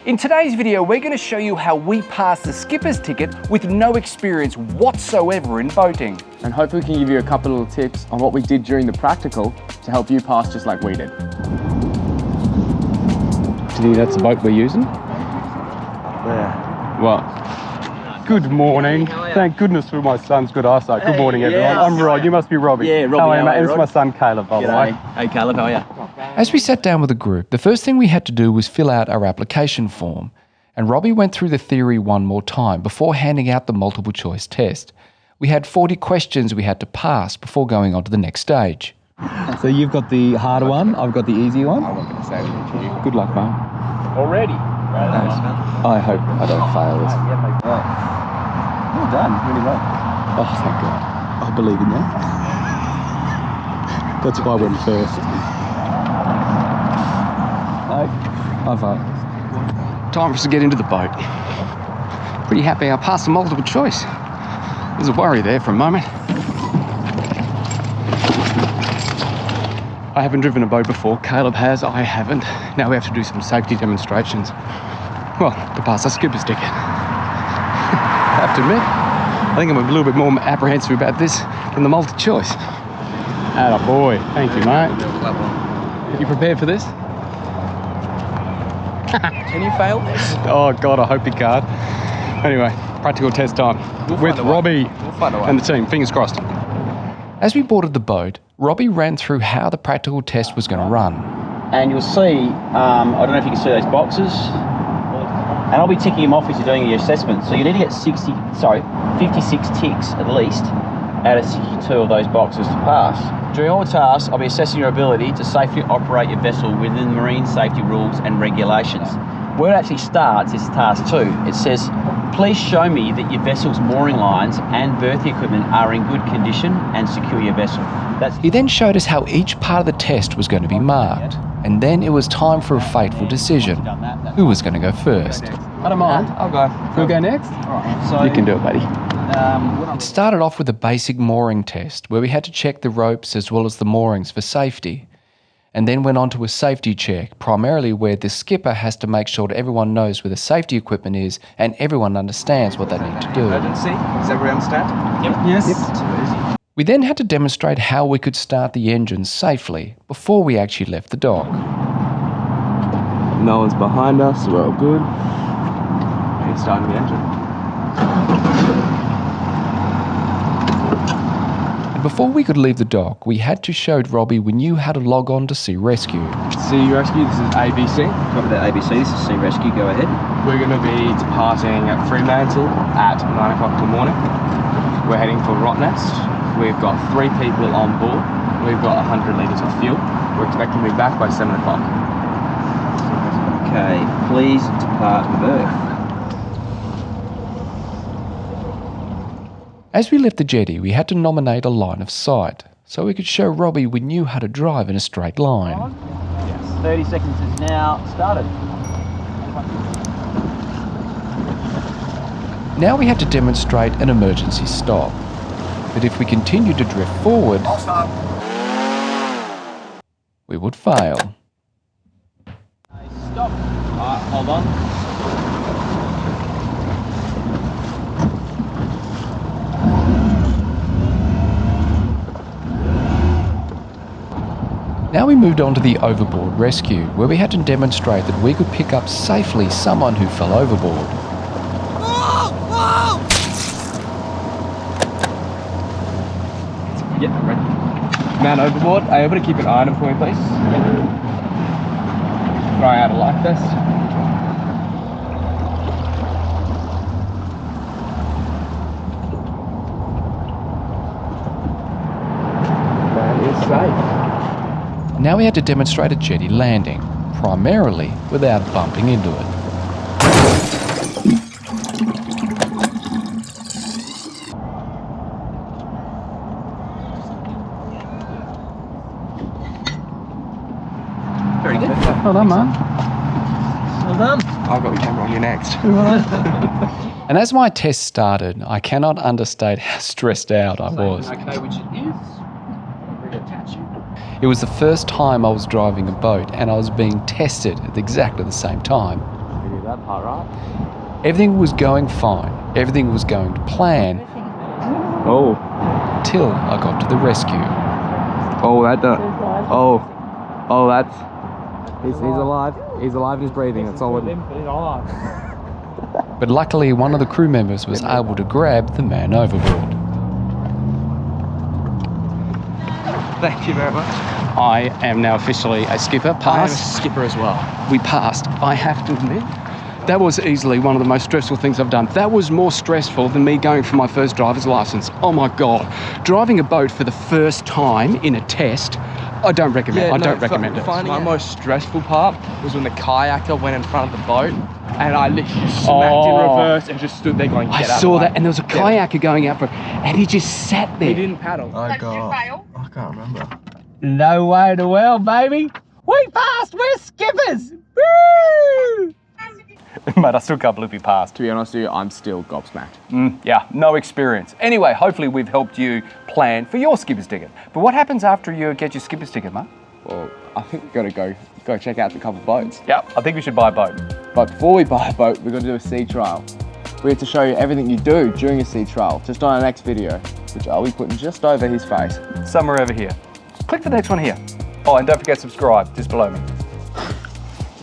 In today's video, we're going to show you how we passed the skipper's ticket with no experience whatsoever in boating. And hopefully we can give you a couple of tips on what we did during the practical to help you pass just like we did. Do you think that's the boat we're using? Yeah. Well, good morning. Thank goodness for my son's good eyesight. Good morning, everyone. Yes. I'm Rod. You must be Robbie. Yeah, Robbie. How are you, mate? How are you, This is my son, Caleb, by the way. Hey, Caleb, how are you? As we sat down with the group, the first thing we had to do was fill out our application form. And Robbie went through the theory one more time before handing out the multiple choice test. We had 40 questions we had to pass before going on to the next stage. So you've got the harder one, I've got the easy one. I'm not going to say anything to you. Good luck, mate. Already? I hope I don't fail this. Well done, really well. Oh, thank God. I believe in you. That's if I went first. No, I vote. Time for us to get into the boat. Pretty happy I passed the multiple choice. There's a worry there for a moment. I haven't driven a boat before. Caleb has, I haven't. Now we have to do some safety demonstrations. Well, to pass our skipper's ticket. I have to admit, I think I'm a little bit more apprehensive about this than the multi-choice. Atta boy. Thank you, mate. You prepared for this? Can you fail this? Oh, God, I hope you can't. Anyway, practical test time with Robbie and the team. Fingers crossed. As we boarded the boat, Robbie ran through how the practical test was going to run. And you'll see, I don't know if you can see those boxes, and I'll be ticking them off as you're doing your assessment. So you need to get 56 ticks at least out of 62 of those boxes to pass. During all tasks, I'll be assessing your ability to safely operate your vessel within marine safety rules and regulations. Where it actually starts is task 2. It says, please show me that your vessel's mooring lines and berthing equipment are in good condition and secure your vessel. He then showed us how each part of the test was going to be marked. And then it was time for a fateful decision. Who was going to go first? I don't mind. I'll go. Who'll go next? So, You can do it, buddy. It started off with a basic mooring test where we had to check the ropes as well as the moorings for safety. And then went on to a safety check, primarily where the skipper has to make sure that everyone knows where the safety equipment is and everyone understands what they need to do. Emergency? Does everyone understand? Yep. Yes. Too easy. We then had to demonstrate how we could start the engine safely before we actually left the dock. No one's behind us, we're all good. He's starting the engine. And before we could leave the dock, we had to show Robbie we knew how to log on to Sea Rescue. Sea Rescue, this is ABC. Copy that, ABC. This is Sea Rescue. Go ahead. We're going to be departing at Fremantle at 9 o'clock in the morning. We're heading for Rottnest. We've got 3 people on board. We've got 100 litres of fuel. We're expecting to be back by 7 o'clock. Okay, please depart the berth. As we left the jetty, we had to nominate a line of sight so we could show Robbie we knew how to drive in a straight line. 30 seconds is now started. Now we had to demonstrate an emergency stop. But if we continued to drift forward, we would fail. Stop. Alright, hold on. Now we moved on to the overboard rescue, where we had to demonstrate that we could pick up safely someone who fell overboard. Yeah, I'm ready. Man overboard, are you able to keep an eye on him for me, please? Try out a life vest. Man is safe. Now we had to demonstrate a jetty landing, primarily without bumping into it. Very good. Well done, man. Well done. I've got the camera on you next. And as my test started, I cannot understate how stressed out I was. Okay, which it is. Reattach you. It was the first time I was driving a boat and I was being tested at exactly the same time. that part, right? Everything was going fine. Everything was going to plan Oh. till I got to the rescue. Oh, that's. He's alive. He's alive and he's breathing. That's all. But luckily, one of the crew members was able to grab the man overboard. Thank you very much. I am now officially a skipper. I am a Passed. skipper as well. We passed. I have to admit, that was easily one of the most stressful things I've done. That was more stressful than me going for my first driver's license. Oh my God. Driving a boat for the first time in a test, I don't recommend. I don't recommend it. My most stressful part was when the kayaker went in front of the boat and I literally just smacked in reverse and just stood there going, I get out saw of the that, and there was a kayaker going out for it, and he just sat there. He didn't paddle. I can't remember. No way to well, baby. We passed. We're skippers. Woo! Mate, I still can't believe we passed. To be honest with you, I'm still gobsmacked. Yeah, no experience. Anyway, hopefully we've helped you plan for your skipper's ticket. But what happens after you get your skipper's ticket, mate? Well, I think we've got to go check out the couple boats. Yeah, I think we should buy a boat. But before we buy a boat, we've got to do a sea trial. We have to show you everything you do during a sea trial, just on our next video, which I'll be putting just over his face. Somewhere over here. Click the next one here. Oh, and don't forget to subscribe just below me.